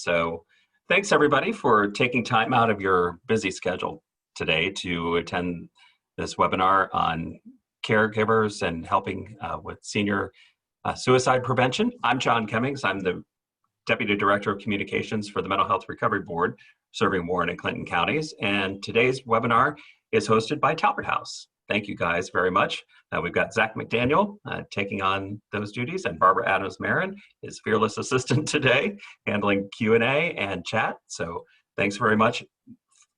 So thanks everybody for taking time out of your busy schedule today to attend this webinar on caregivers and helping with senior suicide prevention. I'm John Cummings. I'm the Deputy Director of Communications for the Mental Health Recovery Board, serving Warren and Clinton counties. And today's webinar is hosted by Talbert House. Thank you guys very much. We've got Zach McDaniel taking on those duties, and Barbara Adams-Marin is fearless assistant today, handling Q&A and chat. So thanks very much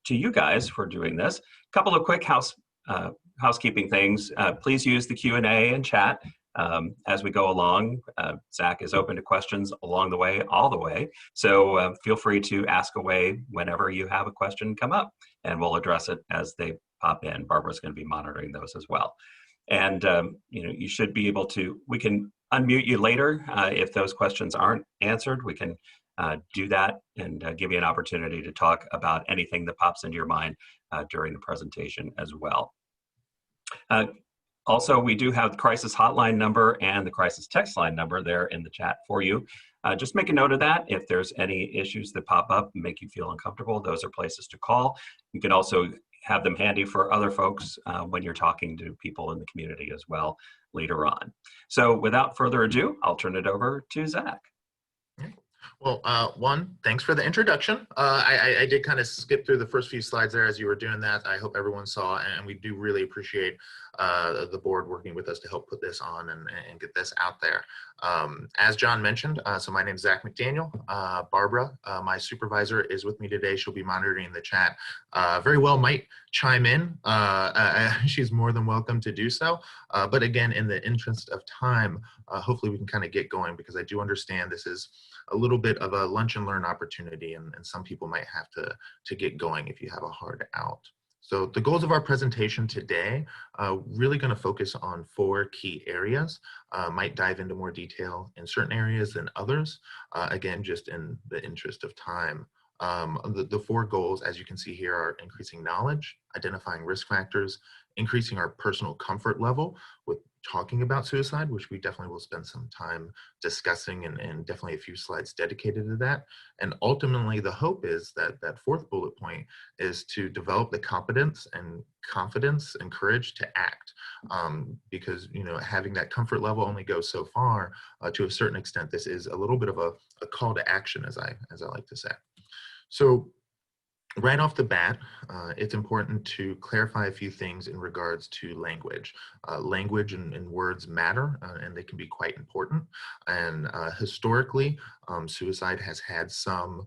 to you guys for doing this. A couple of quick housekeeping things. Please use the Q&A and chat as we go along. Zach is open to questions along the way, all the way. So feel free to ask away whenever you have a question come up, and we'll address it as they pop in. Barbara's going to be monitoring those as well. And you should be able to, we can unmute you later if those questions aren't answered. We can do that and give you an opportunity to talk about anything that pops into your mind during the presentation as well. Also, we do have the crisis hotline number and the crisis text line number there in the chat for you. Just make a note of that. If there's any issues that pop up and make you feel uncomfortable, those are places to call. You can also have them handy for other folks when you're talking to people in the community as well later on. So without further ado, I'll turn it over to Zach. Well, one, thanks for the introduction. I did kind of skip through the first few slides there as you were doing that. I hope everyone saw, and we do really appreciate the board working with us to help put this on and get this out there. As John mentioned, so my name is Zach McDaniel. Barbara, my supervisor, is with me today. She'll be monitoring the chat. Very well might chime in. She's more than welcome to do so. But again, in the interest of time, hopefully we can kind of get going, because I do understand this is a little bit of a lunch and learn opportunity, and some people might have to get going if you have a hard out. So the goals of our presentation today, really going to focus on 4 key areas. Might dive into more detail in certain areas than others, again, just in the interest of time. The 4 goals, as you can see here, are increasing knowledge, identifying risk factors, increasing our personal comfort level with talking about suicide, which we definitely will spend some time discussing, and definitely a few slides dedicated to that. And ultimately, the hope is that that 4th bullet point is to develop the competence and confidence and courage to act, because having that comfort level only goes so far. To a certain extent, this is a little bit of a call to action, as I like to say. So right off the bat, it's important to clarify a few things in regards to language. Language and words matter, and they can be quite important. And historically, suicide has had some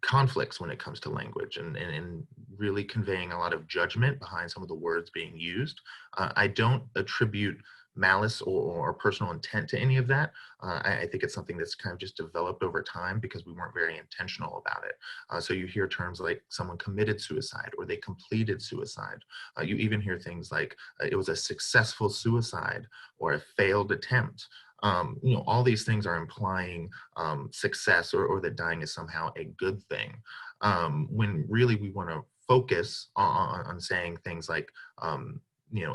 conflicts when it comes to language and really conveying a lot of judgment behind some of the words being used. I don't attribute malice or personal intent to any of that. I think it's something that's kind of just developed over time because we weren't very intentional about it. So you hear terms like someone committed suicide or they completed suicide. You even hear things like it was a successful suicide or a failed attempt. All these things are implying success or that dying is somehow a good thing. When really we want to focus on saying things like,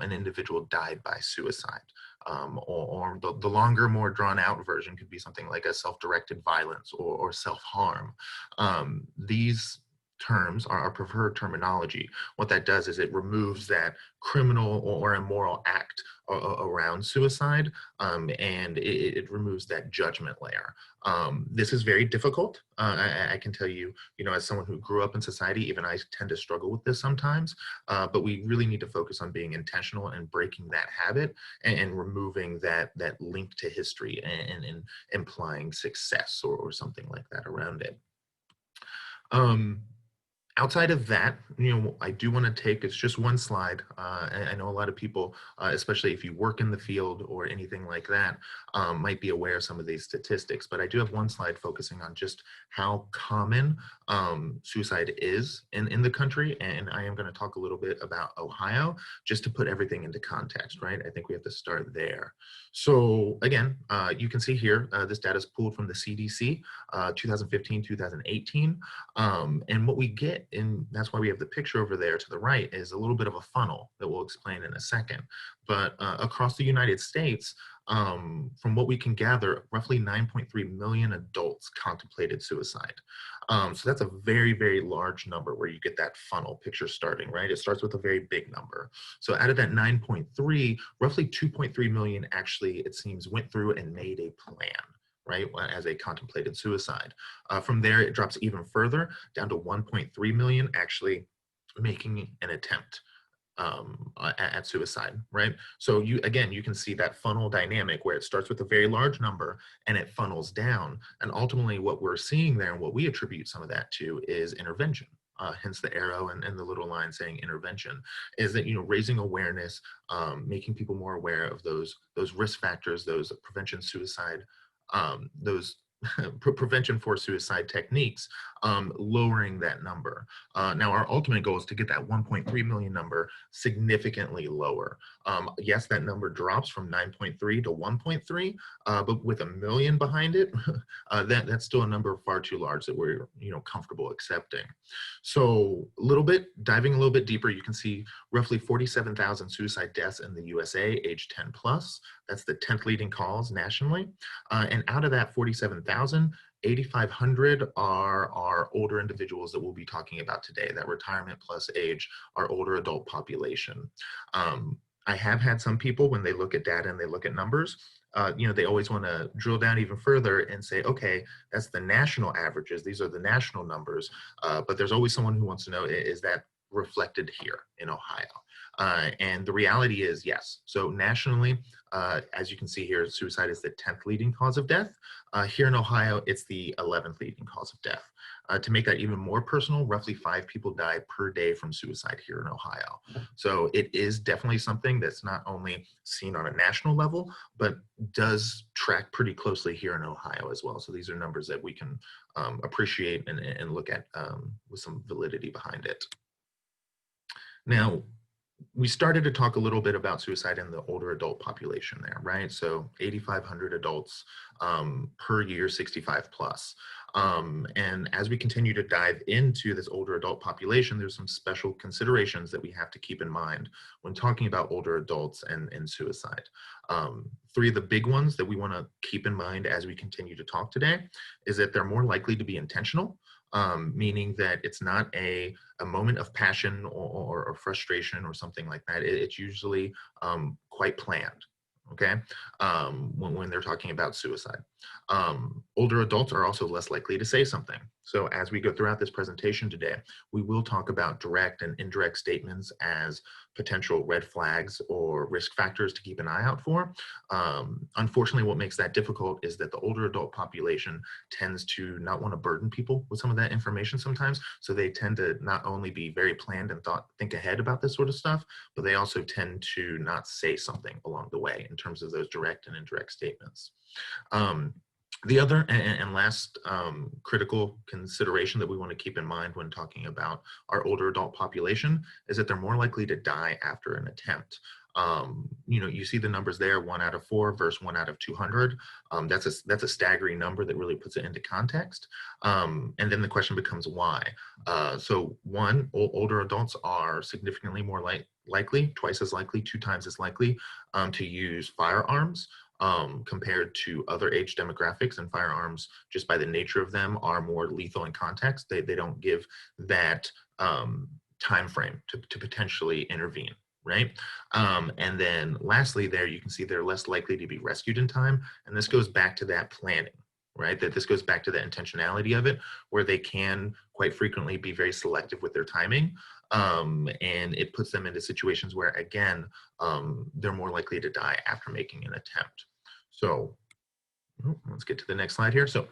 an individual died by suicide, or the longer, more drawn out version could be something like a self-directed violence or self-harm. These terms are our preferred terminology. What that does is it removes that criminal or immoral act around suicide, and it removes that judgment layer. This is very difficult. I can tell you, as someone who grew up in society, even I tend to struggle with this sometimes, but we really need to focus on being intentional and breaking that habit and removing that link to history and implying success or something like that around it. Outside of that, I do want to take, it's just one slide. I know a lot of people, especially if you work in the field or anything like that, might be aware of some of these statistics, but I do have one slide focusing on just how common suicide is in the country. And I am going to talk a little bit about Ohio, just to put everything into context, right? I think we have to start there. So again, you can see here, this data is pulled from the CDC, 2015, 2018. And what we get, and that's why we have the picture over there to the right, is a little bit of a funnel that we'll explain in a second. But across the United States, from what we can gather, roughly 9.3 million adults contemplated suicide. So that's a very, very large number where you get that funnel picture starting, right? It starts with a very big number. So out of that 9.3, roughly 2.3 million actually, it seems, went through and made a plan, right, as a contemplated suicide. From there, it drops even further down to 1.3 million actually making an attempt at suicide, right? So you can see that funnel dynamic where it starts with a very large number and it funnels down. And ultimately what we're seeing there and what we attribute some of that to is intervention. Hence the arrow and the little line saying intervention, is that, raising awareness, making people more aware of those risk factors, those prevention suicide, those prevention for suicide techniques, lowering that number. Now, our ultimate goal is to get that 1.3 million number significantly lower. Yes, that number drops from 9.3 to 1.3, but with a million behind it, that's still a number far too large that we're comfortable accepting. So diving a little bit deeper, you can see roughly 47,000 suicide deaths in the USA, age 10 plus. That's the 10th leading cause nationally. And out of that 47,000, 8,500 are our older individuals that we'll be talking about today, that retirement plus age, our older adult population. I have had some people, when they look at data and they look at numbers, they always want to drill down even further and say, okay, that's the national averages. These are the national numbers. But there's always someone who wants to know, is that reflected here in Ohio? And the reality is yes. So nationally, as you can see here, suicide is the 10th leading cause of death. Here in Ohio, it's the 11th leading cause of death. To make that even more personal, roughly 5 people die per day from suicide here in Ohio. So it is definitely something that's not only seen on a national level, but does track pretty closely here in Ohio as well. So these are numbers that we can appreciate and look at with some validity behind it. Now, we started to talk a little bit about suicide in the older adult population there, right? So 8,500 adults per year, 65 plus. And as we continue to dive into this older adult population, there's some special considerations that we have to keep in mind when talking about older adults and suicide. 3 of the big ones that we want to keep in mind as we continue to talk today is that they're more likely to be intentional. Meaning that it's not a moment of passion or frustration or something like that. It's usually quite planned, okay, when they're talking about suicide. Older adults are also less likely to say something. So as we go throughout this presentation today, we will talk about direct and indirect statements as potential red flags or risk factors to keep an eye out for. Unfortunately, what makes that difficult is that the older adult population tends to not want to burden people with some of that information sometimes. So they tend to not only be very planned and think ahead about this sort of stuff, but they also tend to not say something along the way in terms of those direct and indirect statements. The other and last critical consideration that we want to keep in mind when talking about our older adult population is that they're more likely to die after an attempt. You see the numbers there, 1 out of 4 versus 1 out of 200. That's a staggering number that really puts it into context. And then the question becomes why. So one, older adults are significantly more likely, twice as likely, 2 times as likely to use firearms compared to other age demographics, and firearms, just by the nature of them, are more lethal in context. They don't give that time frame to potentially intervene, right? And then lastly there, you can see they're less likely to be rescued in time. And this goes back to that planning, right? That this goes back to the intentionality of it, where they can quite frequently be very selective with their timing. And it puts them into situations where, again, they're more likely to die after making an attempt. So let's get to the next slide here. So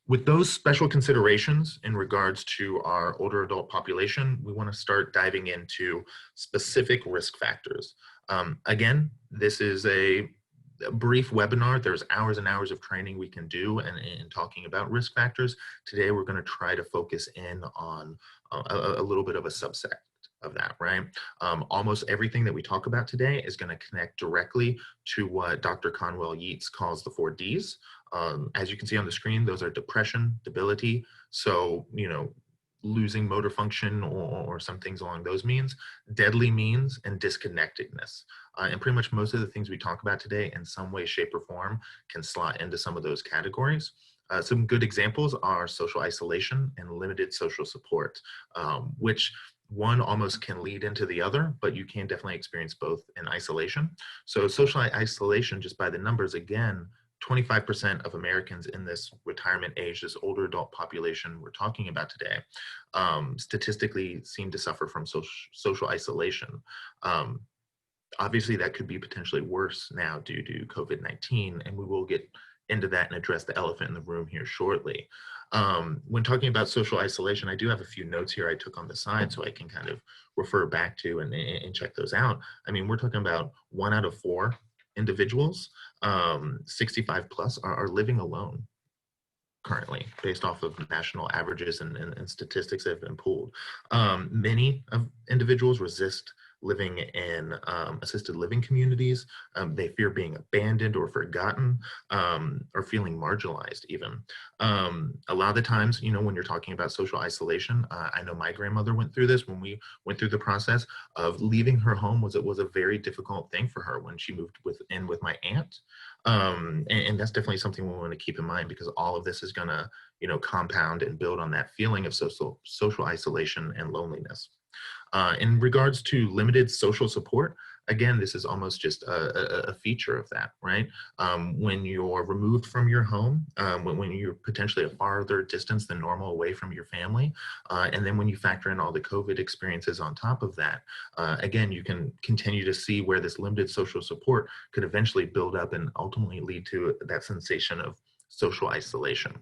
with those special considerations in regards to our older adult population, we want to start diving into specific risk factors. Again, this is a brief webinar. There's hours and hours of training we can do and talking about risk factors. Today, we're going to try to focus in on a little bit of a subset of that, right? Almost everything that we talk about today is going to connect directly to what Dr. Conwell Yeats calls the 4 Ds. As you can see on the screen, those are depression, debility. So, losing motor function or some things along those means, deadly means, and disconnectedness. And pretty much most of the things we talk about today in some way, shape, or form can slot into some of those categories. Some good examples are social isolation and limited social support, which one almost can lead into the other, but you can definitely experience both in isolation. So social isolation, just by the numbers, again, 25% of Americans in this retirement age, this older adult population we're talking about today, statistically seem to suffer from social isolation. Obviously, that could be potentially worse now due to COVID-19, and we will get into that and address the elephant in the room here shortly. When talking about social isolation, I do have a few notes here I took on the side so I can kind of refer back to and check those out. I mean, we're talking about 1 out of 4 individuals, 65 plus, are living alone currently, based off of national averages and statistics that have been pooled. Many of individuals resist living in assisted living communities. They fear being abandoned or forgotten, or feeling marginalized even. A lot of the times, you know, when you're talking about social isolation, I know my grandmother went through this when we went through the process of leaving her home. Was a very difficult thing for her when she moved in with my aunt. And that's definitely something we want to keep in mind, because all of this is going to, you know, compound and build on that feeling of social isolation and loneliness. In regards to limited social support, again, this is almost just a feature of that, right? When you're removed from your home, when you're potentially a farther distance than normal away from your family, and then when you factor in all the COVID experiences on top of that, again, you can continue to see where this limited social support could eventually build up and ultimately lead to that sensation of social isolation.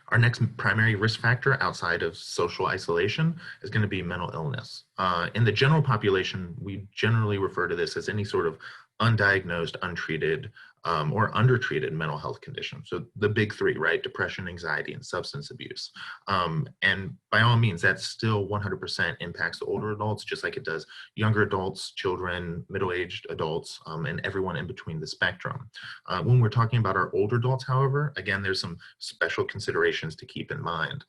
Our next primary risk factor outside of social isolation is going to be mental illness. In the general population, we generally refer to this as any sort of undiagnosed, untreated, or undertreated mental health condition. So the big 3, right? Depression, anxiety, and substance abuse. And by all means, that still 100% impacts the older adults, just like it does younger adults, children, middle-aged adults, and everyone in between the spectrum. When we're talking about our older adults, however, again, there's some special considerations to keep in mind.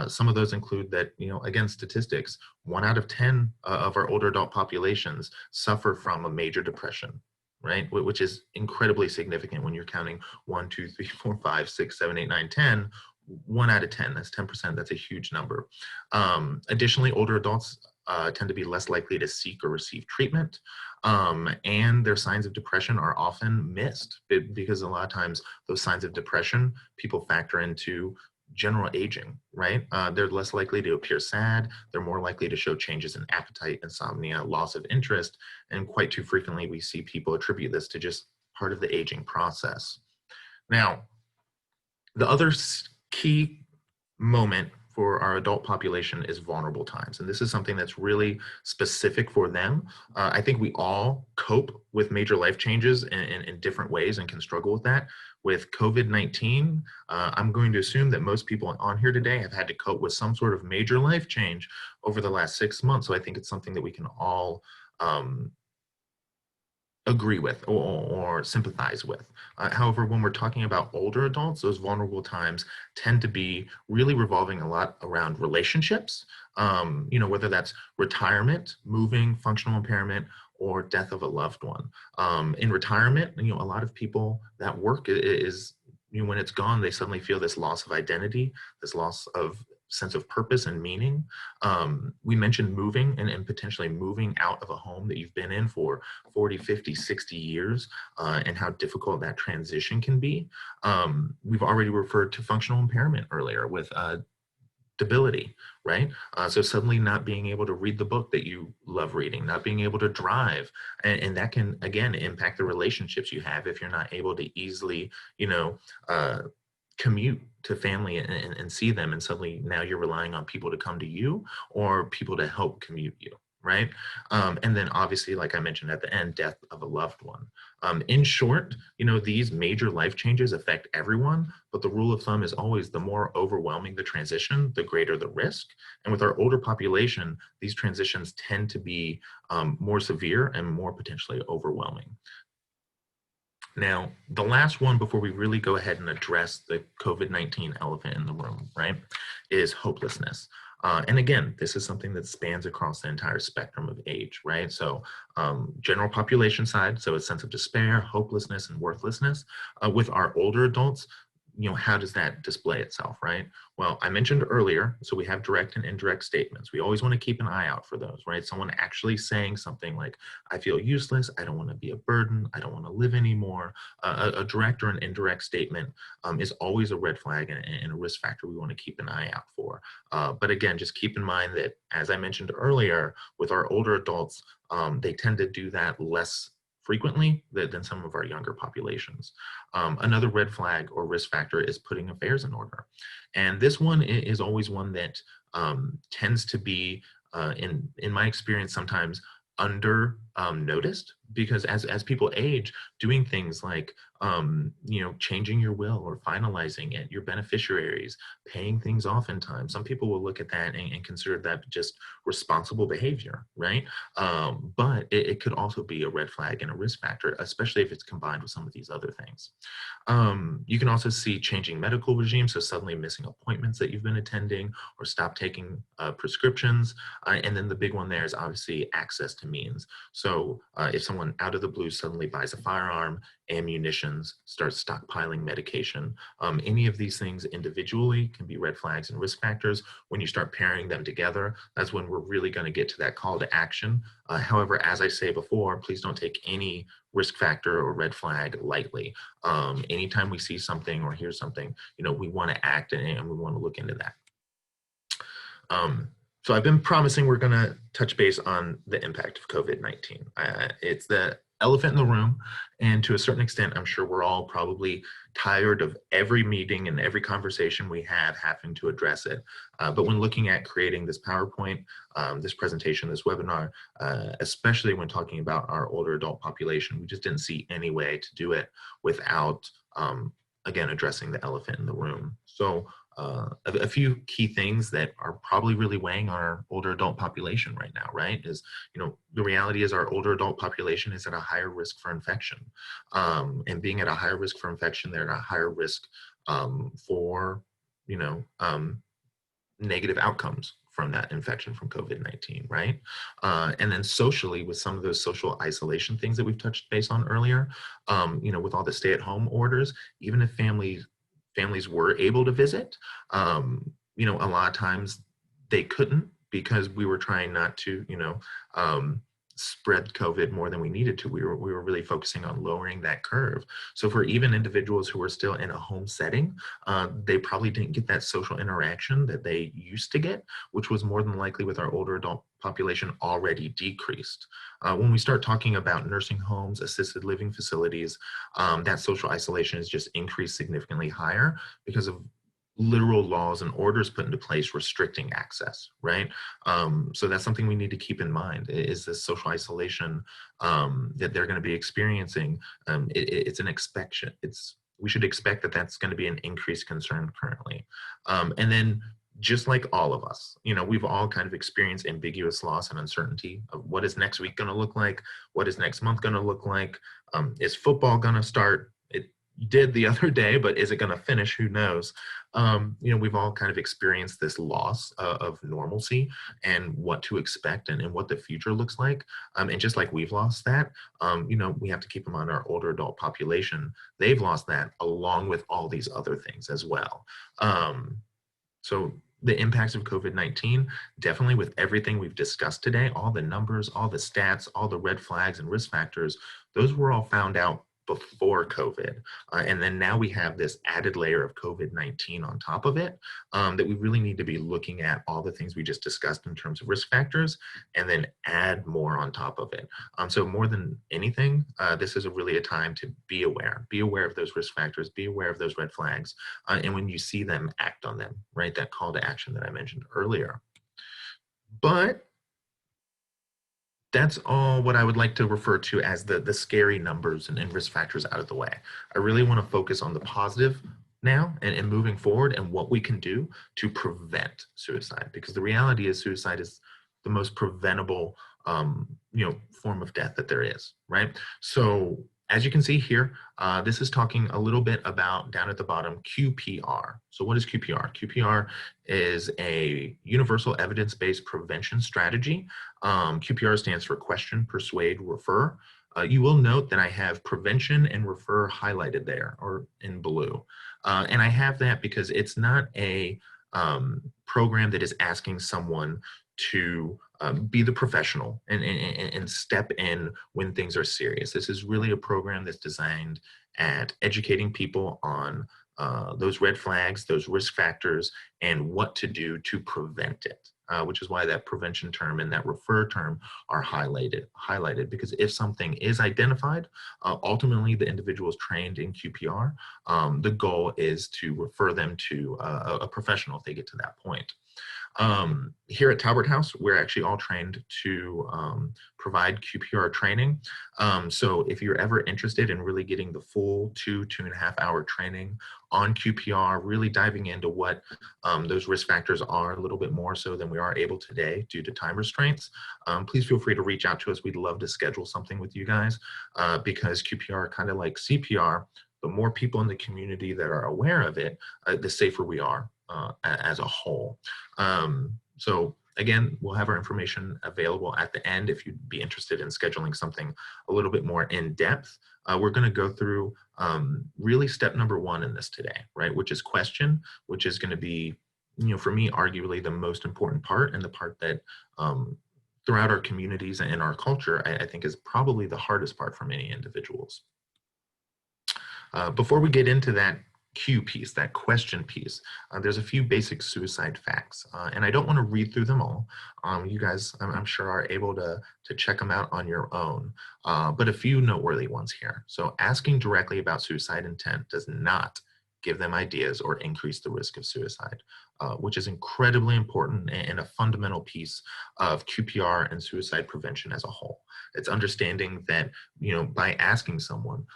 Some of those include that, you know, again, statistics, 1 out of 10 of our older adult populations suffer from a major depression, right? Which is incredibly significant when you're counting 1, 2, 3, 4, 5, 6, 7, 8, 9, 10. 1 out of 10, that's 10%, that's a huge number. Additionally, older adults tend to be less likely to seek or receive treatment, and their signs of depression are often missed, because a lot of times those signs of depression, people factor into general aging, right? They're less likely to appear sad. They're more likely to show changes in appetite, insomnia, loss of interest, and quite too frequently we see people attribute this to just part of the aging process. Now, the other key moment for our adult population is vulnerable times. And this is something that's really specific for them. I think we all cope with major life changes in different ways and can struggle with that. With COVID-19, I'm going to assume that most people on here today have had to cope with some sort of major life change over the last 6 months. So I think it's something that we can all agree with or sympathize with. However, when we're talking about older adults, those vulnerable times tend to be really revolving a lot around relationships, you know, whether that's retirement, moving, functional impairment, or death of a loved one. In retirement, you know, a lot of people, that work is, you know, when it's gone, they suddenly feel this loss of identity, this loss of sense of purpose and meaning. We mentioned moving and potentially moving out of a home that you've been in for 40, 50, 60 years, and how difficult that transition can be. We've already referred to functional impairment earlier with debility, right? So suddenly not being able to read the book that you love reading, not being able to drive, and that can, again, impact the relationships you have if you're not able to easily, you know, commute to family and see them, and suddenly now you're relying on people to come to you or people to help commute you, right? And then obviously, like I mentioned at the end, death of a loved one. In short, you know, these major life changes affect everyone, but the rule of thumb is always the more overwhelming the transition, the greater the risk. And with our older population, these transitions tend to be more severe and more potentially overwhelming. Now, the last one before we really go ahead and address the COVID-19 elephant in the room, right, is hopelessness. And again, this is something that spans across the entire spectrum of age, right? So general population side, so a sense of despair, hopelessness, and worthlessness. With our older adults, how does that display itself, right? Well, I mentioned earlier, so we have direct and indirect statements. We always want to keep an eye out for those, right? Someone actually saying something like, I feel useless, I don't want to be a burden, I don't want to live anymore. A direct or an indirect statement is always a red flag and a risk factor we want to keep an eye out for. But again, just keep in mind that, as I mentioned earlier, with our older adults, they tend to do that less frequently than some of our younger populations. Another red flag or risk factor is putting affairs in order. And this one is always one that tends to be, in my experience, sometimes under noticed, because as people age, doing things like changing your will or finalizing it, your beneficiaries, paying things off in time, some people will look at that and consider that just responsible behavior, right? But it could also be a red flag and a risk factor, especially if it's combined with some of these other things. You can also see changing medical regimes, so suddenly missing appointments that you've been attending or stop taking prescriptions. And then the big one there is obviously access to means. So if someone out of the blue suddenly buys a firearm, ammunitions, starts stockpiling medication, any of these things individually can be red flags and risk factors. When you start pairing them together, that's when we're really going to get to that call to action. However, as I say before, please don't take any risk factor or red flag lightly. Anytime we see something or hear something, we want to act and we want to look into that. So I've been promising we're going to touch base on the impact of COVID-19. It's the elephant in the room, and to a certain extent, I'm sure we're all probably tired of every meeting and every conversation we have having to address it. But when looking at creating this PowerPoint, this presentation, this webinar, especially when talking about our older adult population, we just didn't see any way to do it without, again, addressing the elephant in the room. So a few key things that are probably really weighing on our older adult population right now, right? Is, the reality is our older adult population is at a higher risk for infection. And being at a higher risk for infection, they're at a higher risk for, negative outcomes from that infection from COVID-19, right? And then socially, with some of those social isolation things that we've touched base on earlier, with all the stay-at-home orders, even if families were able to visit, a lot of times they couldn't because we were trying not to, spread COVID more than we needed to. We were really focusing on lowering that curve. So for even individuals who were still in a home setting, they probably didn't get that social interaction that they used to get, which was more than likely with our older adult population already decreased. When we start talking about nursing homes, assisted living facilities, that social isolation is just increased significantly higher because of literal laws and orders put into place restricting access, right? So that's something we need to keep in mind, is this social isolation that they're going to be experiencing. It's an expectation. We should expect that that's going to be an increased concern currently. And then just like all of us, we've all kind of experienced ambiguous loss and uncertainty of what is next week going to look like? What is next month going to look like? Is football going to start? It did the other day, but is it going to finish? Who knows? We've all kind of experienced this loss of normalcy and what to expect and what the future looks like. And just like we've lost that, we have to keep in mind our older adult population. They've lost that along with all these other things as well. So the impacts of COVID-19, definitely with everything we've discussed today, all the numbers, all the stats, all the red flags and risk factors, those were all found out before COVID. And then now we have this added layer of COVID-19 on top of it, that we really need to be looking at all the things we just discussed in terms of risk factors and then add more on top of it. So more than anything, this is really a time to be aware of those risk factors, be aware of those red flags. And when you see them, act on them, right? That call to action that I mentioned earlier. But that's all what I would like to refer to as the scary numbers and risk factors out of the way. I really want to focus on the positive now and moving forward and what we can do to prevent suicide, because the reality is suicide is the most preventable form of death that there is, right? So as you can see here, this is talking a little bit about, down at the bottom, QPR. So what is QPR? QPR is a universal evidence-based prevention strategy. QPR stands for question, persuade, refer. You will note that I have prevention and refer highlighted there, or in blue. And I have that because it's not a program that is asking someone to be the professional and step in when things are serious. This is really a program that's designed at educating people on those red flags, those risk factors, and what to do to prevent it, which is why that prevention term and that refer term are highlighted, because if something is identified, ultimately the individual is trained in QPR. The goal is to refer them to a professional if they get to that point. Here at Talbert House, we're actually all trained to provide QPR training. So if you're ever interested in really getting the full 2.5 hour training on QPR, really diving into what those risk factors are a little bit more so than we are able today due to time restraints, please feel free to reach out to us. We'd love to schedule something with you guys because QPR, kind of like CPR, the more people in the community that are aware of it, the safer we are as a whole. So again, we'll have our information available at the end if you'd be interested in scheduling something a little bit more in depth. We're going to go through really step number 1 in this today, right? Which is question, which is going to be, for me, arguably the most important part, and the part that throughout our communities and in our culture, I think is probably the hardest part for many individuals. Before we get into that Q piece, that question piece, there's a few basic suicide facts, and I don't want to read through them all. You guys, I'm sure, are able to check them out on your own, but a few noteworthy ones here. So asking directly about suicide intent does not give them ideas or increase the risk of suicide, which is incredibly important and a fundamental piece of QPR and suicide prevention as a whole. It's understanding that, by asking someone,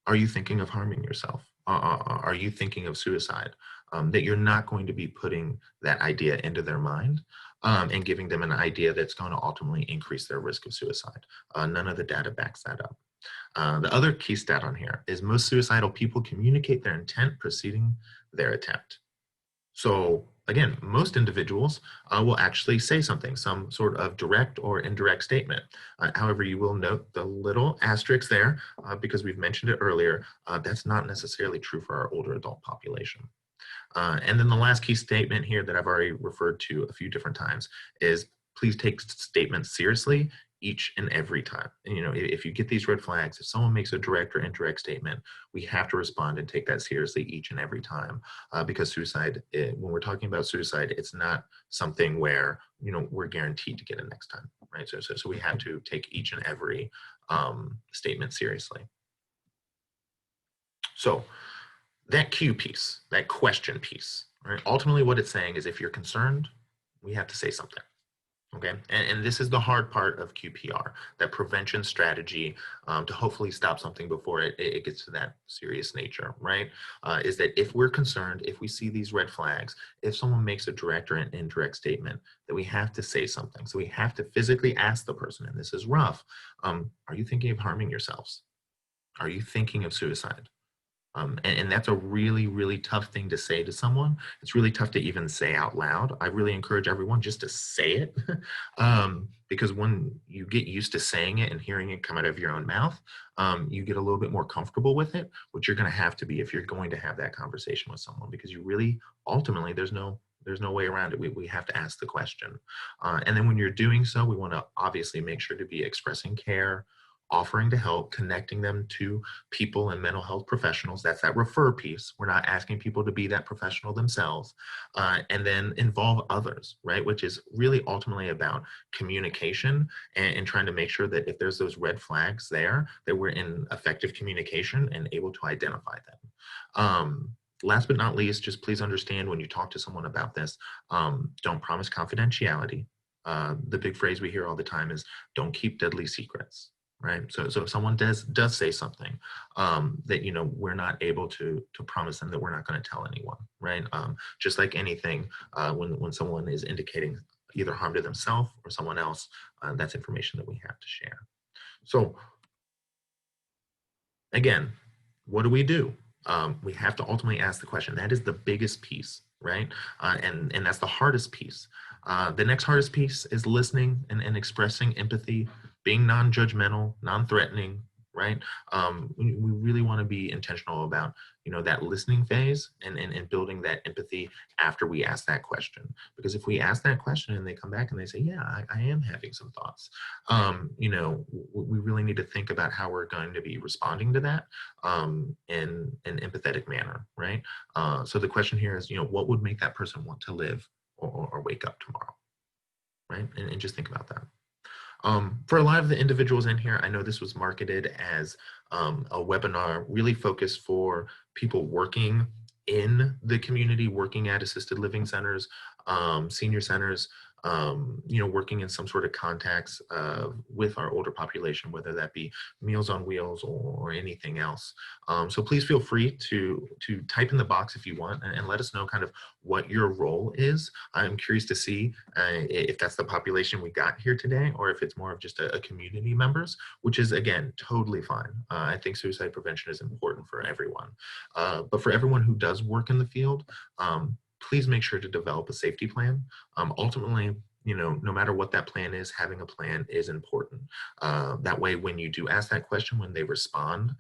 are you thinking of harming yourself? Are you thinking of suicide? That you're not going to be putting that idea into their mind and giving them an idea that's going to ultimately increase their risk of suicide. None of the data backs that up. The other key stat on here is most suicidal people communicate their intent preceding their attempt. So again, most individuals will actually say something, some sort of direct or indirect statement. However, you will note the little asterisk there because we've mentioned it earlier. That's not necessarily true for our older adult population. And then the last key statement here that I've already referred to a few different times is please take statements seriously each and every time. And, if you get these red flags, if someone makes a direct or indirect statement, we have to respond and take that seriously each and every time because suicide, when we're talking about suicide, it's not something where, we're guaranteed to get it next time, right? So we have to take each and every statement seriously. So that Q piece, that question piece, right? Ultimately what it's saying is if you're concerned, we have to say something. Okay, and this is the hard part of QPR, that prevention strategy to hopefully stop something before it gets to that serious nature, right? Is that if we're concerned, if we see these red flags, if someone makes a direct or an indirect statement, that we have to say something. So we have to physically ask the person, and this is rough, are you thinking of harming yourselves? Are you thinking of suicide? And that's a really, really tough thing to say to someone. It's really tough to even say out loud. I really encourage everyone just to say it because when you get used to saying it and hearing it come out of your own mouth, you get a little bit more comfortable with it, which you're going to have to be if you're going to have that conversation with someone, because you really, ultimately, there's no way around it. We have to ask the question. And then when you're doing so, we want to obviously make sure to be expressing care, offering to help, connecting them to people and mental health professionals. That's that refer piece. We're not asking people to be that professional themselves. And then involve others, right? Which is really ultimately about communication and trying to make sure that if there's those red flags there, that we're in effective communication and able to identify them. Last but not least, just please understand when you talk to someone about this, don't promise confidentiality. The big phrase we hear all the time is don't keep deadly secrets. Right. So if someone does say something that, we're not able to promise them that we're not going to tell anyone. Right. Just like anything, when someone is indicating either harm to themselves or someone else, that's information that we have to share. So Again, what do? We have to ultimately ask the question. That is the biggest piece, right? And that's the hardest piece. The next hardest piece is listening and expressing empathy, being non-judgmental, non-threatening, right? We really want to be intentional about, that listening phase and building that empathy after we ask that question. Because if we ask that question and they come back and they say, yeah, I am having some thoughts, we really need to think about how we're going to be responding to that in an empathetic manner, right? So the question here is, what would make that person want to live or wake up tomorrow, right? And just think about that. For a lot of the individuals in here, I know this was marketed as a webinar really focused for people working in the community, working at assisted living centers, senior centers, working in some sort of contacts with our older population, whether that be Meals on Wheels or anything else. So please feel free to type in the box if you want and let us know kind of what your role is. I'm curious to see if that's the population we got here today, or if it's more of just a community members, which is, again, totally fine. I think suicide prevention is important for everyone. But for everyone who does work in the field, please make sure to develop a safety plan. Ultimately, no matter what that plan is, having a plan is important. That way, when you do ask that question, when they respond,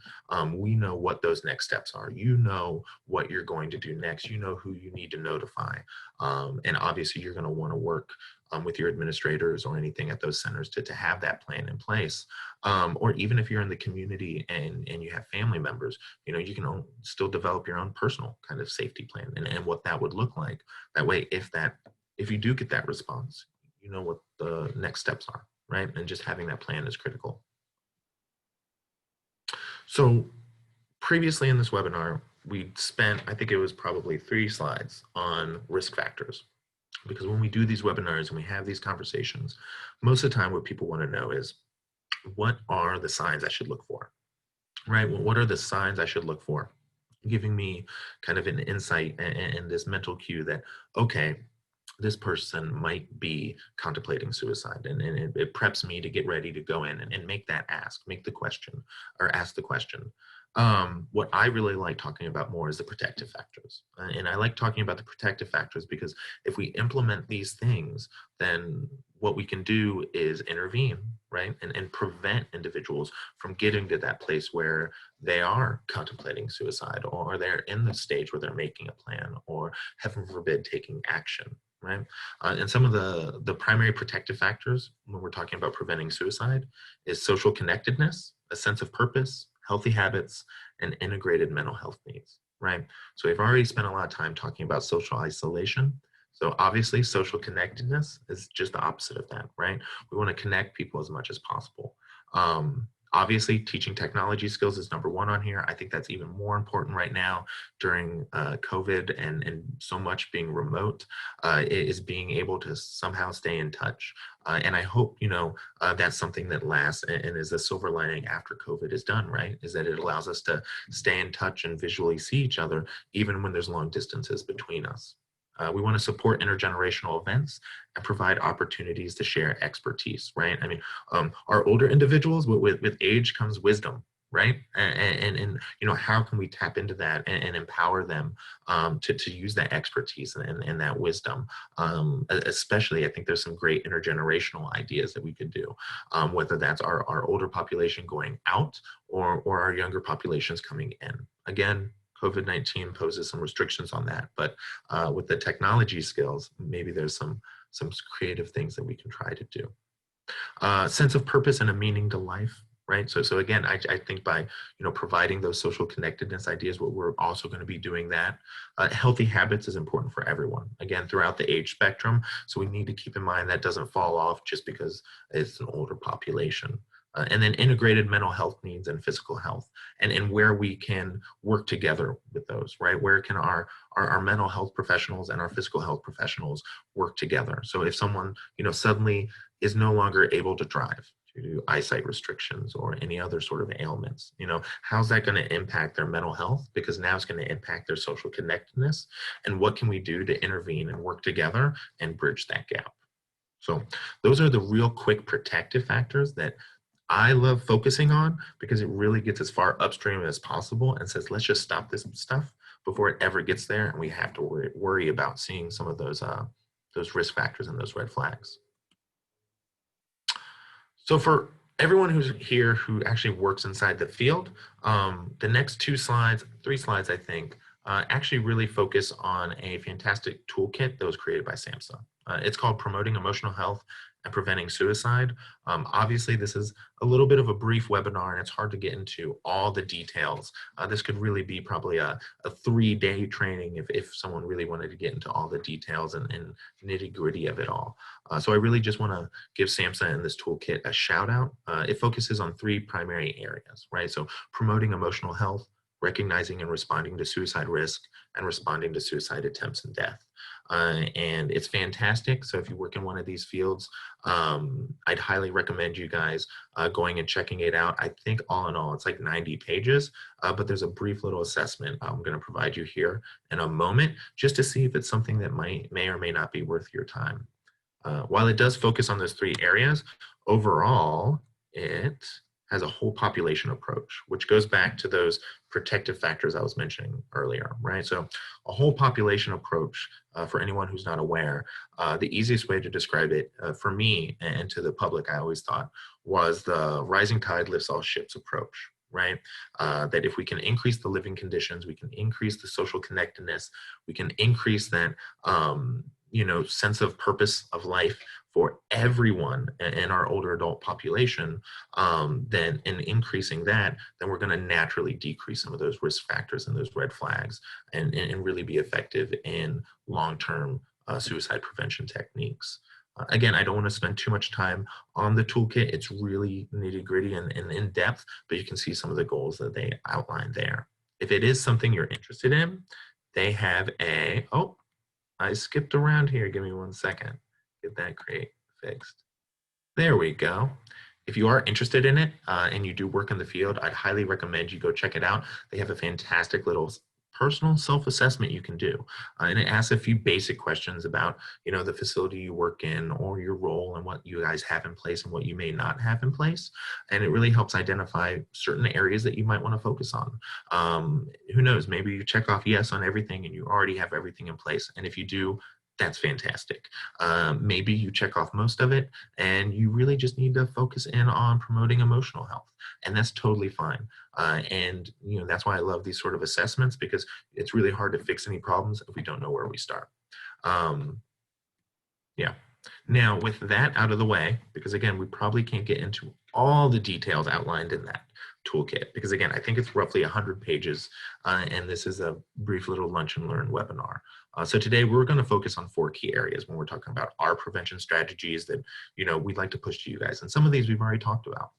we know what those next steps are. You know what you're going to do next. You know who you need to notify. And obviously, you're going to want to work with your administrators or anything at those centers to have that plan in place. Or even if you're in the community and you have family members, you can still develop your own personal kind of safety plan and what that would look like. That way, if you do get that response, you know what the next steps are, right? And just having that plan is critical. So previously in this webinar, we spent, I think it was probably 3 slides on risk factors. Because when we do these webinars and we have these conversations, most of the time what people want to know is, what are the signs I should look for, right? Well, what are the signs I should look for? Giving me kind of an insight and this mental cue that, okay, this person might be contemplating suicide, and it preps me to get ready to go in and make that make the question or ask the question. What I really like talking about more is the protective factors. And I like talking about the protective factors because if we implement these things, then what we can do is intervene, right? And prevent individuals from getting to that place where they are contemplating suicide, or they're in the stage where they're making a plan, or heaven forbid, taking action, right? And some of the primary protective factors when we're talking about preventing suicide is social connectedness, a sense of purpose, healthy habits, and integrated mental health needs, right? So we've already spent a lot of time talking about social isolation. So obviously social connectedness is just the opposite of that, right? We want to connect people as much as possible. Obviously, teaching technology skills is number 1 on here. I think that's even more important right now during COVID and so much being remote, is being able to somehow stay in touch. And I hope, that's something that lasts and is a silver lining after COVID is done, right? Is that it allows us to stay in touch and visually see each other, even when there's long distances between us. We want to support intergenerational events and provide opportunities to share expertise, right? I mean, our older individuals, with age comes wisdom, right? And how can we tap into that and empower them to use that expertise and that wisdom? Especially, I think there's some great intergenerational ideas that we could do, whether that's our older population going out or our younger populations coming in. Again, COVID-19 poses some restrictions on that, but with the technology skills, maybe there's some creative things that we can try to do. Sense of purpose and a meaning to life, right? So again, I think by providing those social connectedness ideas, we're also going to be doing that. Healthy habits is important for everyone, again, throughout the age spectrum. So we need to keep in mind that doesn't fall off just because it's an older population. And then integrated mental health needs and physical health, and where we can work together with those, right? Where can our mental health professionals and our physical health professionals work together? So if someone, suddenly is no longer able to drive due to eyesight restrictions or any other sort of ailments, how's that going to impact their mental health? Because now it's going to impact their social connectedness. And what can we do to intervene and work together and bridge that gap? So those are the real quick protective factors that I love focusing on because it really gets as far upstream as possible and says, let's just stop this stuff before it ever gets there. And we have to worry about seeing some of those risk factors and those red flags. So for everyone who's here who actually works inside the field, the next three slides, I think, actually really focus on a fantastic toolkit that was created by SAMHSA. It's called Promoting Emotional Health and Preventing Suicide. Obviously, this is a little bit of a brief webinar and it's hard to get into all the details. This could really be probably a 3-day training if someone really wanted to get into all the details and nitty gritty of it all. So I really just want to give SAMHSA and this toolkit a shout out. It focuses on 3 primary areas, right? So promoting emotional health, recognizing and responding to suicide risk, and responding to suicide attempts and death. And it's fantastic. So if you work in one of these fields, I'd highly recommend you guys going and checking it out. I think all in all, it's like 90 pages, but there's a brief little assessment I'm going to provide you here in a moment just to see if it's something that may or may not be worth your time. While it does focus on those 3 areas, overall, it has a whole population approach, which goes back to those protective factors I was mentioning earlier, right? So a whole population approach, for anyone who's not aware, the easiest way to describe it for me and to the public, I always thought, was the rising tide lifts all ships approach, right? That if we can increase the living conditions, we can increase the social connectedness, we can increase that sense of purpose of life for everyone in our older adult population, then in increasing that, then we're going to naturally decrease some of those risk factors and those red flags and really be effective in long-term suicide prevention techniques. Again, I don't want to spend too much time on the toolkit. It's really nitty gritty and in depth, but you can see some of the goals that they outline there. If it is something you're interested in, they have I skipped around here. Give me 1 second. Get that fixed. There we go. If you are interested in it and you do work in the field, I'd highly recommend you go check it out. They have a fantastic little personal self-assessment you can do. And it asks a few basic questions about, the facility you work in or your role and what you guys have in place and what you may not have in place. And it really helps identify certain areas that you might want to focus on. Who knows, maybe you check off yes on everything and you already have everything in place. And if you do, that's fantastic. Maybe you check off most of it and you really just need to focus in on promoting emotional health. And that's totally fine. And that's why I love these sort of assessments, because it's really hard to fix any problems if we don't know where we start. Yeah. Now, with that out of the way, because again, we probably can't get into all the details outlined in that toolkit, because again, I think it's roughly 100 pages, and this is a brief little lunch and learn webinar. So today we're going to focus on 4 key areas when we're talking about our prevention strategies that we'd like to push to you guys. And some of these we've already talked about,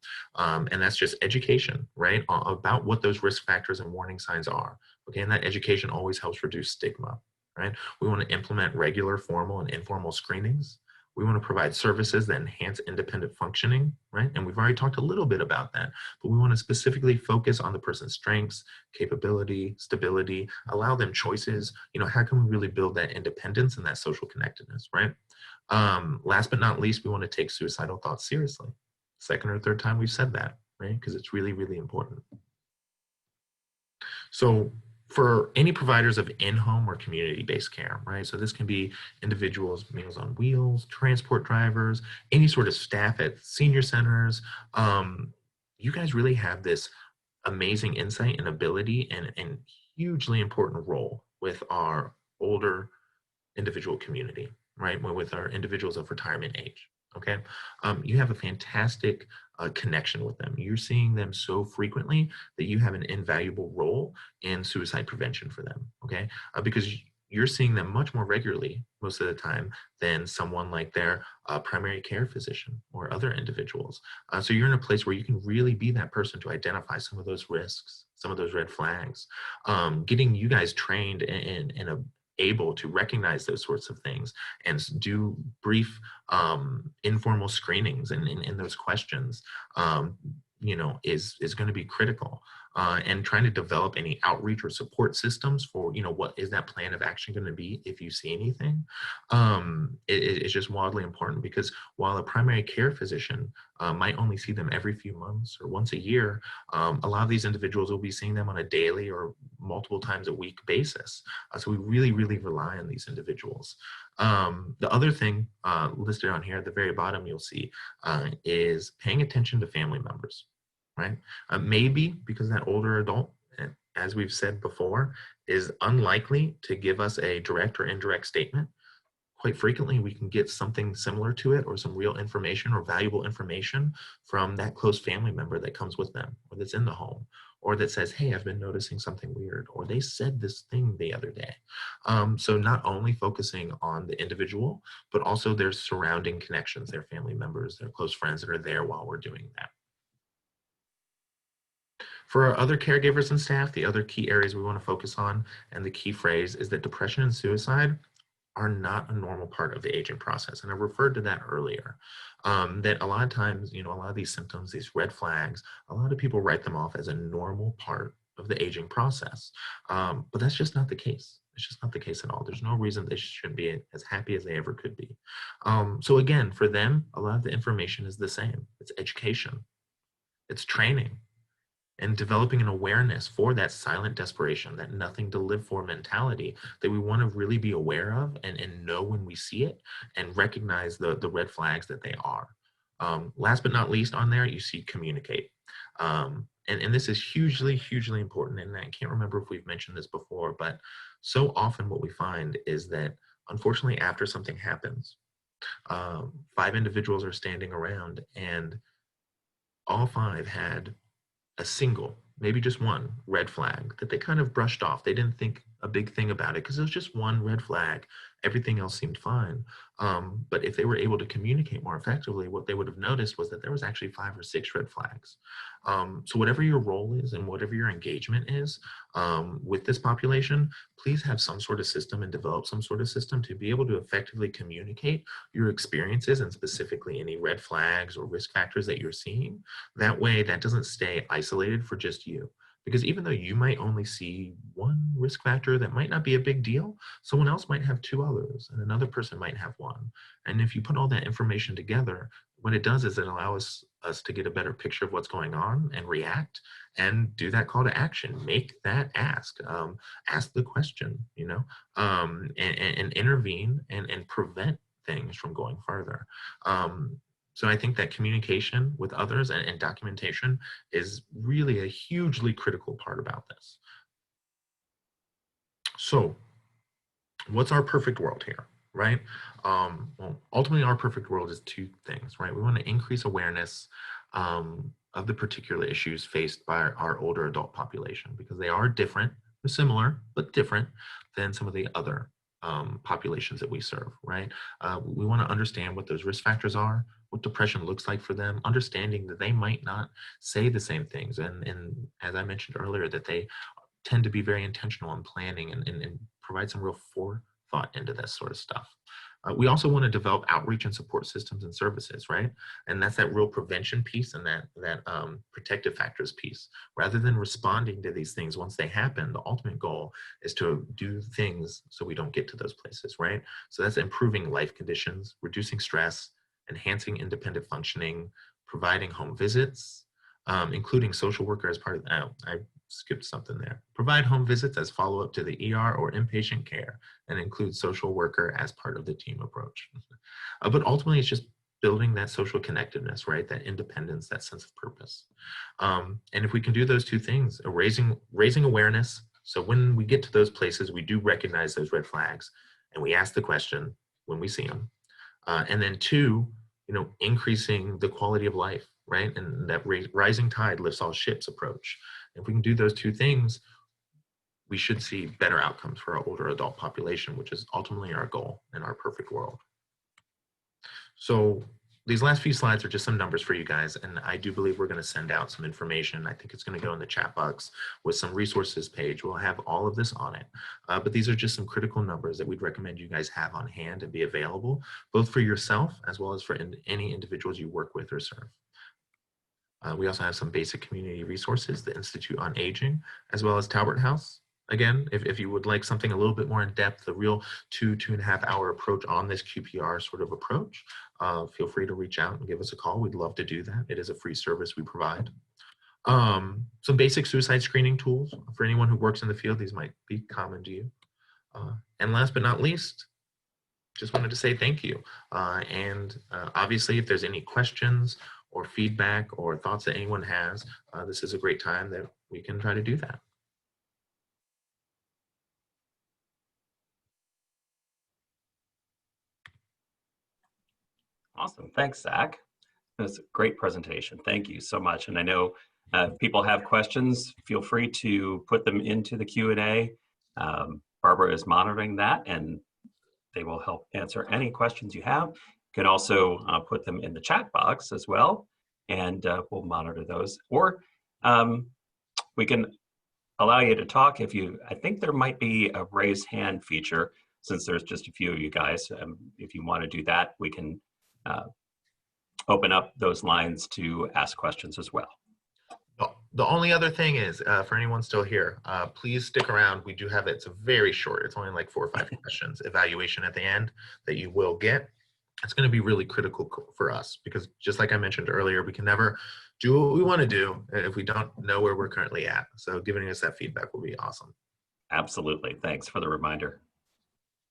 and that's just education, right, about what those risk factors and warning signs are. Okay, and that education always helps reduce stigma, right? We want to implement regular, formal, and informal screenings. We want to provide services that enhance independent functioning, right? And we've already talked a little bit about that, but we want to specifically focus on the person's strengths, capability, stability, allow them choices. How can we really build that independence and that social connectedness, right? Last but not least, we want to take suicidal thoughts seriously. 2nd or 3rd time we've said that, right? Because it's really, really important. So for any providers of in-home or community-based care, right? So this can be individuals, Meals on Wheels, transport drivers, any sort of staff at senior centers. You guys really have this amazing insight and ability and hugely important role with our older individual community, right? With our individuals of retirement age. Okay, you have a fantastic connection with them. You're seeing them so frequently that you have an invaluable role in suicide prevention for them. Okay, because you're seeing them much more regularly most of the time than someone like their primary care physician or other individuals. So you're in a place where you can really be that person to identify some of those risks, some of those red flags, getting you guys trained in a able to recognize those sorts of things and do brief informal screenings and those questions is going to be critical. and trying to develop any outreach or support systems for, what is that plan of action going to be if you see anything, is just wildly important, because while a primary care physician might only see them every few months or once a year, a lot of these individuals will be seeing them on a daily or multiple times a week basis. So we really, really rely on these individuals. The other thing listed on here at the very bottom you'll see is paying attention to family members, right? Maybe because that older adult, as we've said before, is unlikely to give us a direct or indirect statement. Quite frequently, we can get something similar to it, or some real information or valuable information from that close family member that comes with them, or that's in the home, or that says, hey, I've been noticing something weird, or they said this thing the other day. So not only focusing on the individual, but also their surrounding connections, their family members, their close friends that are there while we're doing that. For our other caregivers and staff, the other key areas we want to focus on, and the key phrase, is that depression and suicide are not a normal part of the aging process. And I referred to that earlier, that a lot of times, a lot of these symptoms, these red flags, a lot of people write them off as a normal part of the aging process. But that's just not the case. It's just not the case at all. There's no reason they shouldn't be as happy as they ever could be. So again, for them, a lot of the information is the same. It's education, it's training, and developing an awareness for that silent desperation, that nothing to live for mentality that we want to really be aware of, and know when we see it, and recognize the red flags that they are. Last but not least on there, you see communicate. And this is hugely, hugely important. And I can't remember if we've mentioned this before, but so often what we find is that, unfortunately, after something happens, 5 individuals are standing around, and all 5 had a single, maybe just one red flag that they kind of brushed off. They didn't think a big thing about it because it was just one red flag. Everything else seemed fine. But if they were able to communicate more effectively, what they would have noticed was that there was actually 5 or 6 red flags. So whatever your role is and whatever your engagement is with this population, please have some sort of system and develop some sort of system to be able to effectively communicate your experiences, and specifically any red flags or risk factors that you're seeing. That way, that doesn't stay isolated for just you. Because even though you might only see one risk factor that might not be a big deal, someone else might have 2 others, and another person might have 1. And if you put all that information together, what it does is it allows us to get a better picture of what's going on and react, and do that call to action. Make that ask. Ask the question, and intervene and prevent things from going further. So I think that communication with others and documentation is really a hugely critical part about this. So what's our perfect world here, right? Well, ultimately, our perfect world is 2 things, right? We want to increase awareness of the particular issues faced by our older adult population, because they are different. They're similar, but different than some of the other populations that we serve, right? We want to understand what those risk factors are, what depression looks like for them, understanding that they might not say the same things. And as I mentioned earlier, that they tend to be very intentional in planning and provide some real forethought into this sort of stuff. We also want to develop outreach and support systems and services, right? And that's that real prevention piece, and that protective factors piece. Rather than responding to these things once they happen, the ultimate goal is to do things so we don't get to those places, right? So that's improving life conditions, reducing stress, enhancing independent functioning, providing home visits, including social worker as part of, I skipped something there. Provide home visits as follow-up to the ER or inpatient care, and include social worker as part of the team approach. But ultimately, it's just building that social connectedness, right? That independence, that sense of purpose. And if we can do those 2 things, raising awareness, so when we get to those places, we do recognize those red flags, and we ask the question when we see them. And then 2, increasing the quality of life, right? And that rising tide lifts all ships approach. If we can do those 2 things, we should see better outcomes for our older adult population, which is ultimately our goal in our perfect world. So these last few slides are just some numbers for you guys, and I do believe we're going to send out some information. I think it's going to go in the chat box with some resources page. We'll have all of this on it, but these are just some critical numbers that we'd recommend you guys have on hand and be available, both for yourself as well as for any individuals you work with or serve. We also have some basic community resources, the Institute on Aging, as well as Talbert House. Again, if you would like something a little bit more in depth, a real 2.5 hour approach on this QPR sort of approach, feel free to reach out and give us a call. We'd love to do that. It is a free service we provide. Some basic suicide screening tools for anyone who works in the field. These might be common to you. And last but not least, just wanted to say thank you. Obviously, if there's any questions or feedback or thoughts that anyone has, this is a great time that we can try to do that. Awesome. Thanks, Zach. It was a great presentation. Thank you so much. And I know if people have questions, feel free to put them into the Q&A. Barbara is monitoring that, and they will help answer any questions you have. You can also put them in the chat box as well, and we'll monitor those. Or we can allow you to talk if you, I think there might be a raise hand feature since there's just a few of you guys. If you want to do that, we can open up those lines to ask questions as well. The only other thing is, for anyone still here, please stick around. We do have it. It's very short. It's only like 4 or 5 questions, evaluation at the end that you will get. It's going to be really critical for us because just like I mentioned earlier, we can never do what we want to do if we don't know where we're currently at. So giving us that feedback will be awesome. Absolutely. Thanks for the reminder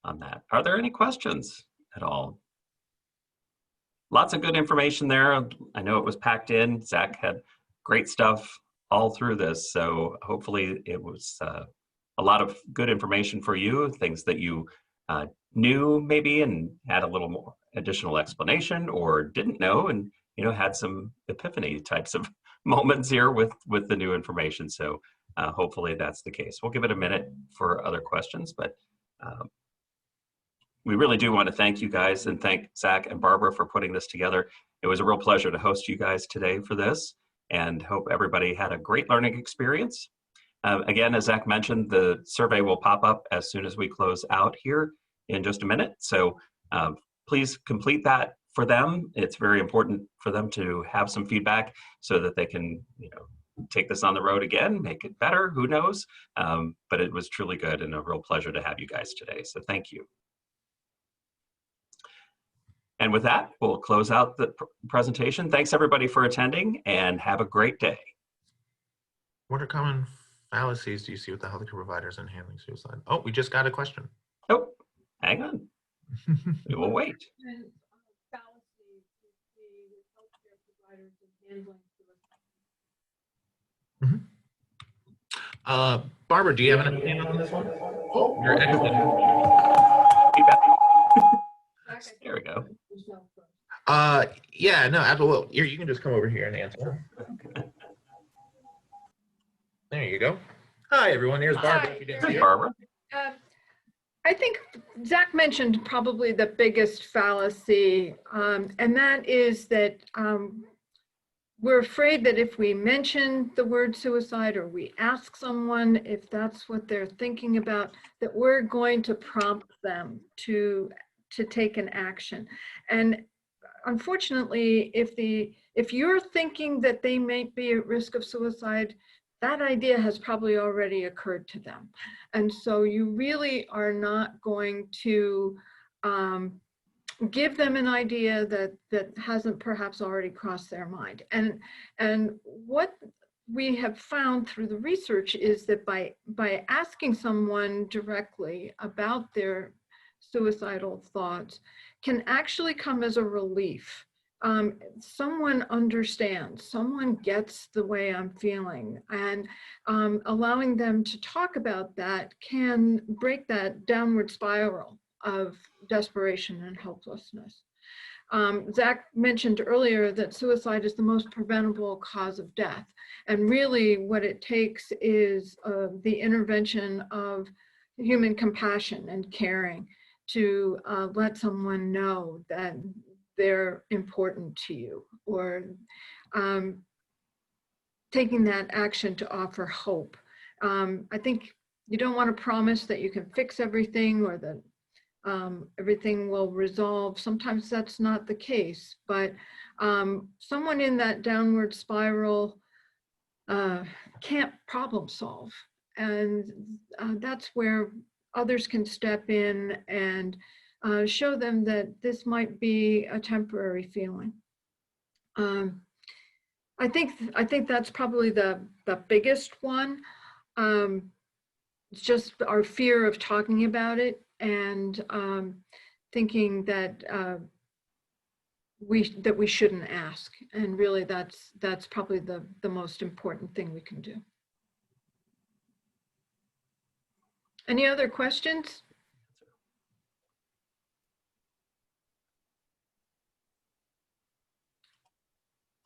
on that. Are there any questions at all? Lots of good information there. I know it was packed in. Zach had great stuff all through this. So hopefully it was a lot of good information for you, things that you knew maybe and had a little more additional explanation or didn't know and had some epiphany types of moments here with the new information. So hopefully that's the case. We'll give it a minute for other questions, but we really do want to thank you guys and thank Zach and Barbara for putting this together. It was a real pleasure to host you guys today for this and hope everybody had a great learning experience. Again, as Zach mentioned, the survey will pop up as soon as we close out here in just a minute. So please complete that for them. It's very important for them to have some feedback so that they can take this on the road again, make it better, who knows? But it was truly good and a real pleasure to have you guys today. So thank you. And with that, we'll close out the presentation. Thanks everybody for attending and have a great day. What are common fallacies do you see with the healthcare providers in handling suicide? Oh, we just got a question. Oh, hang on. We will wait. Barbara, do you have an opinion on this one? Oh, you're excellent. There we go. Yeah, no, absolutely. You can just come over here and answer. There you go. Hi, everyone. Here's Barbara. If you didn't see her. Barbara. I think Zach mentioned probably the biggest fallacy, and that is that we're afraid that if we mention the word suicide or we ask someone if that's what they're thinking about, that we're going to prompt them to take an action. And unfortunately, if you're thinking that they may be at risk of suicide, that idea has probably already occurred to them. And so you really are not going to give them an idea that hasn't perhaps already crossed their mind. And what we have found through the research is that by asking someone directly about their suicidal thoughts can actually come as a relief. Someone understands, someone gets the way I'm feeling, and allowing them to talk about that can break that downward spiral of desperation and hopelessness. Zach mentioned earlier that suicide is the most preventable cause of death. And really what it takes is the intervention of human compassion and caring to let someone know that they're important to you, or taking that action to offer hope. I think you don't want to promise that you can fix everything or that everything will resolve. Sometimes that's not the case, but someone in that downward spiral can't problem solve. And that's where others can step in and show them that this might be a temporary feeling. I think that's probably the biggest one. It's just our fear of talking about it and thinking that we shouldn't ask. And really, that's probably the most important thing we can do. Any other questions?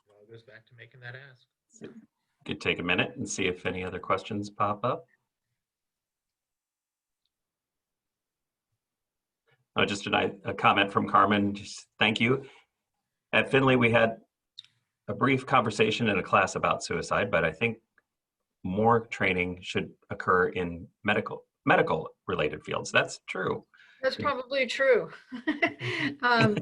It all goes back to making that ask. Could take a minute and see if any other questions pop up. Oh, just a comment from Carmen. Just thank you. At Finley, we had a brief conversation in a class about suicide, but I think more training should occur in medical related fields. That's true. That's probably true. I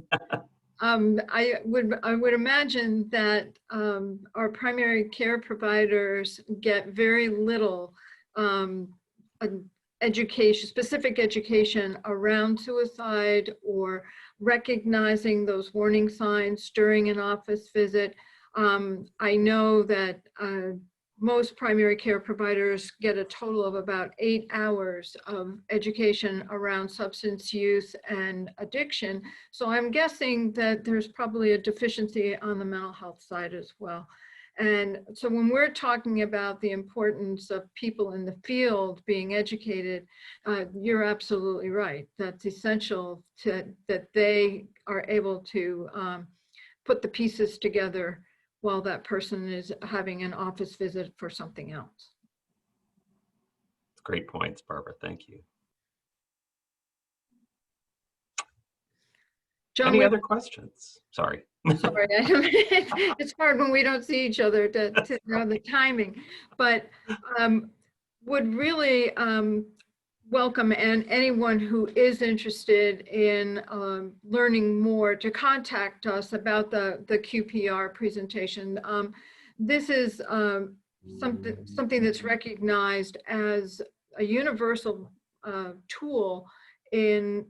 would imagine that our primary care providers get very little specific education around suicide or recognizing those warning signs during an office visit. I know that most primary care providers get a total of about 8 hours of education around substance use and addiction. So I'm guessing that there's probably a deficiency on the mental health side as well. And so when we're talking about the importance of people in the field being educated, you're absolutely right. That's essential that they are able to put the pieces together while that person is having an office visit for something else. Great points, Barbara. Thank you. John, any other questions? Sorry. Sorry, it's hard when we don't see each other to know the timing, but would really welcome anyone who is interested in learning more to contact us about the QPR presentation. This is something that's recognized as a universal tool in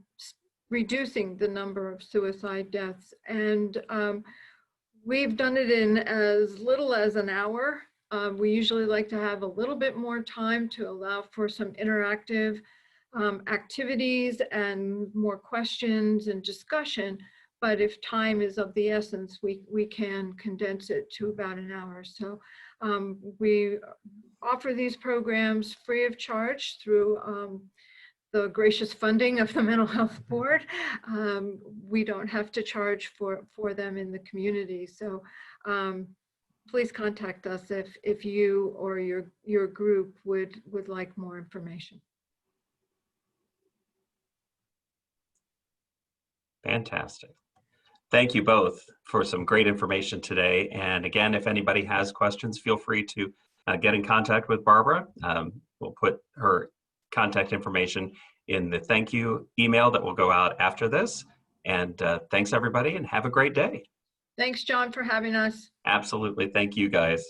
reducing the number of suicide deaths. And we've done it in as little as an hour. We usually like to have a little bit more time to allow for some interactive activities and more questions and discussion. But if time is of the essence, we can condense it to about an hour. So we offer these programs free of charge through the gracious funding of the Mental Health Board. We don't have to charge for them in the community. So please contact us if you or your group would like more information. Fantastic. Thank you both for some great information today. And again, if anybody has questions, feel free to get in contact with Barbara. We'll put her contact information in the thank you email that will go out after this. And thanks everybody and have a great day. Thanks, John, for having us. Absolutely. Thank you guys.